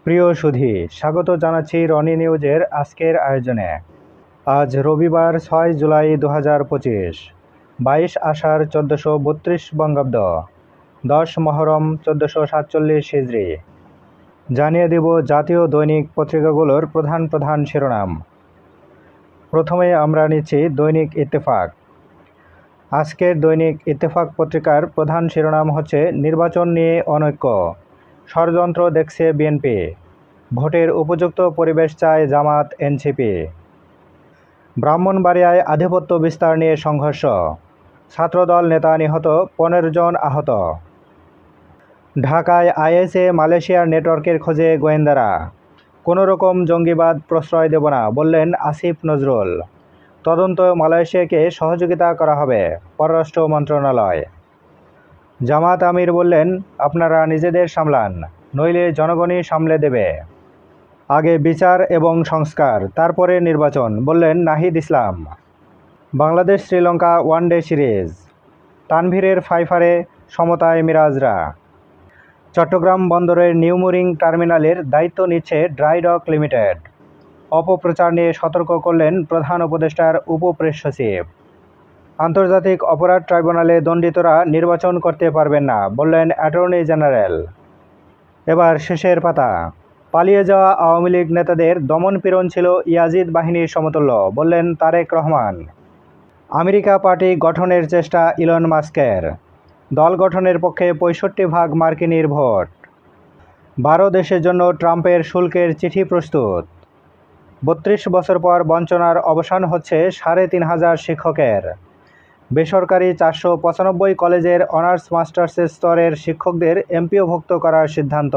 প্রিয় সুধী, স্বাগত জানাচ্ছি রনি নিউজের আজকের আয়োজনে। আজ রবিবার 6 জুলাই 2025, 22 আষাঢ় 1432 বঙ্গাব্দ, 10 মহরম 1447 হিজরি। জানিয়ে দেব জাতীয় দৈনিক পত্রিকাগুলোর প্রধান প্রধান শিরোনাম। প্রথমে আমরা নিচ্ছি দৈনিক ইত্তেফাক। আজকের দৈনিক ইত্তেফাক পত্রিকার প্রধান শিরোনাম হচ্ছে নির্বাচন নিয়ে অনৈক্য, ষড়যন্ত্র দেখছে বিএনপি, ভোটের উপযুক্ত পরিবেশ চায় জামাত এনসিপি। ব্রাহ্মণবাড়িয়ায় আধিপত্য বিস্তার নিয়ে সংঘর্ষ, ছাত্রদল নেতা নিহত, 15 জন আহত। ঢাকায় আইএসএ মালয়েশিয়ার নেটওয়ার্কের খোঁজে গোয়েন্দারা, কোনো রকম জঙ্গিবাদ প্রশ্রয় দেব না বললেন আসিফ নজরুল। তদন্ত মালয়েশিয়াকে সহযোগিতা করা হবে, পররাষ্ট্র মন্ত্রণালয়। জামাত আমির বললেন, আপনারা নিজেদের সামলান, নইলে জনগণই সামলে দেবে। আগে বিচার এবং সংস্কার, তারপরে নির্বাচন বললেন নাহিদ ইসলাম। বাংলাদেশ শ্রীলঙ্কা ওয়ানডে সিরিজ, তানভীরের ফাইফারে সমতায় মিরাজরা। চট্টগ্রাম বন্দরের নিউমুরিং টার্মিনালের দায়িত্ব নিচ্ছে ড্রাইডক লিমিটেড। অপপ্রচার নিয়ে সতর্ক করলেন প্রধান উপদেষ্টার উপপ্রেস সচিব। আন্তর্জাতিক অপরাধ ট্রাইব্যুনালে দণ্ডিতরা নির্বাচন করতে পারবেন না বললেন অ্যাটর্নি জেনারেল। এবার শেষের পাতা। পালিয়ে যাওয়া আওয়ামী লীগ নেতাদের দমন-পীড়ন ছিল ইয়াজিদ বাহিনীর সমতুল্য বললেন তারেক রহমান। আমেরিকা পার্টি গঠনের চেষ্টা ইলন মাস্কের। দল গঠনের পক্ষে 65% মার্কিনীর ভোট। 12 দেশের জন্য ট্রাম্পের শুল্কের চিঠি প্রস্তুত। 32 বছর পর বঞ্চনার অবসান হচ্ছে 3500 শিক্ষকের। বেসরকারি 495 কলেজের অনার্স মাস্টার্সের স্তরের শিক্ষকদের এমপিওভুক্ত করার সিদ্ধান্ত।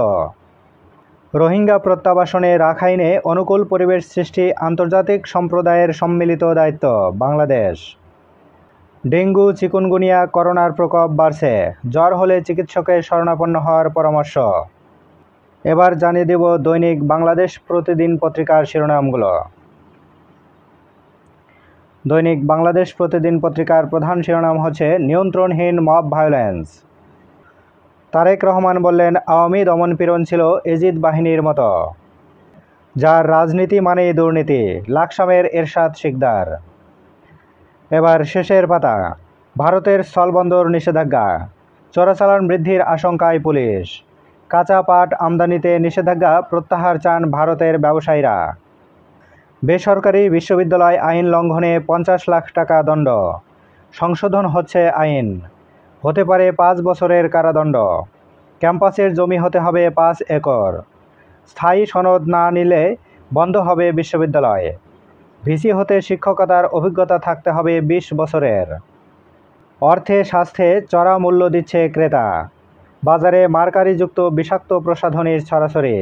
রোহিঙ্গা প্রত্যাবাসনে রাখাইনে অনুকূল পরিবেশ সৃষ্টি আন্তর্জাতিক সম্প্রদায়ের সম্মিলিত দায়িত্ব, বাংলাদেশ। ডেঙ্গু, চিকুনগুনিয়া, করোনার প্রকোপ বাড়ছে, জ্বর হলে চিকিৎসকের শরণাপন্ন হওয়ার পরামর্শ। এবার জানিয়ে দেব দৈনিক বাংলাদেশ প্রতিদিন পত্রিকার শিরোনামগুলো। দৈনিক বাংলাদেশ প্রতিদিন পত্রিকার প্রধান শিরোনাম হচ্ছে নিয়ন্ত্রণহীন মব ভায়োলেন্স। তারেক রহমান বললেন, আওয়ামী দমনপীড়ন ছিল এজিদ বাহিনীর মতো, যার রাজনীতি মানেই দুর্নীতি, লাকসামের এরশাদ শিকদার। এবার শেষের পাতা। ভারতের স্থলবন্দর নিষেধাজ্ঞা, চোরাচালান বৃদ্ধির আশঙ্কায় পুলিশ। কাঁচা পাট আমদানিতে নিষেধাজ্ঞা প্রত্যাহার চান ভারতের ব্যবসায়ীরা। বেসরকারি বিশ্ববিদ্যালয় আইন লঙ্ঘনে 50 লাখ টাকা দণ্ড। সংশোধন হচ্ছে আইন, হতে পারে 5 বছরের কারাদণ্ড। ক্যাম্পাসের জমি হতে হবে 5 একর। স্থায়ী সনদ না নিলে বন্ধ হবে বিশ্ববিদ্যালয়। ভিসি হতে শিক্ষকতার অভিজ্ঞতা থাকতে হবে 20 বছরের। অর্থে স্বাস্থ্যে চড়া মূল্য দিচ্ছে ক্রেতা। বাজারে মার্কারিযুক্ত বিষাক্ত প্রসাধনীর ছড়াছড়ি।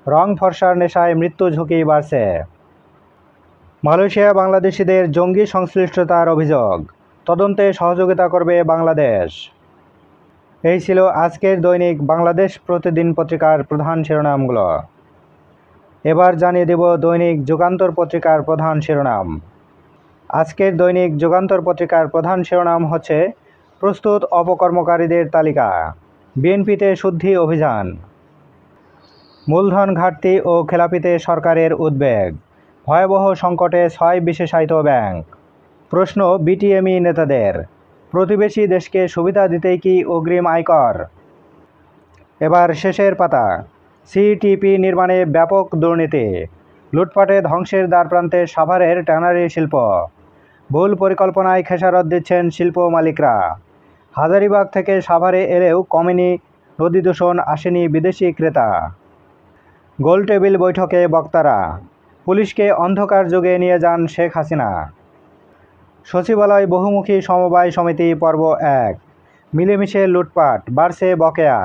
রং ফর্সার নেশায় মৃত্যু ঝুঁকি বাড়ছে। মালয়েশিয়া বাংলাদেশিদের জঙ্গি সংশ্লিষ্টতার অভিযোগ, তদন্তে সহযোগিতা করবে বাংলাদেশ। এই ছিল আজকের দৈনিক বাংলাদেশ প্রতিদিন পত্রিকার প্রধান শিরোনামগুলো। এবার জানিয়ে দেব দৈনিক যুগান্তর পত্রিকার প্রধান শিরোনাম। আজকের দৈনিক যুগান্তর পত্রিকার প্রধান শিরোনাম হচ্ছে প্রস্তুত অপকর্মকারীদের তালিকা, বিএনপিতে শুদ্ধি অভিযান। মূলধন ঘাটতি ও খেলাপিতে সরকারের উদ্বেগ, ভয়াবহ সংকটে 6 বিশেষায়িত ব্যাংক। প্রশ্ন বিটিএমই নেতাদের, প্রতিবেশী দেশকে সুবিধা দিতেই কি অগ্রিম আয়কর? এবার শেষের পাতা। সিটিপি নির্মাণে ব্যাপক দুর্নীতি, লুটপাটে ধ্বংসের দ্বারপ্রান্তে সাভারের ট্যানারি শিল্প। ভুল পরিকল্পনায় খেসারত দিচ্ছেন শিল্প মালিকরা। হাজারীবাগ থেকে সাভারে এলেও কমেনি নদী দূষণ, আসেনি বিদেশি ক্রেতা। গোলটেবিল বৈঠকে বক্তারা, পুলিশকে অন্ধকার যুগে নিয়ে যান শেখ হাসিনা। সচিবালয় বহুমুখী সমবায় সমিতি পর্ব 1, মিলেমিশে লুটপাট, বাড়ছে বকেয়া।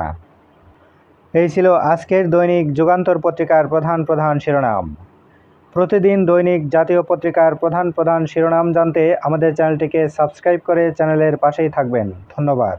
এই ছিল আজকের দৈনিক যুগান্তর পত্রিকার প্রধান প্রধান শিরোনাম। প্রতিদিন দৈনিক জাতীয় পত্রিকার প্রধান প্রধান শিরোনাম জানতে আমাদের চ্যানেলটিকে সাবস্ক্রাইব করে চ্যানেলের পাশেই থাকবেন। ধন্যবাদ।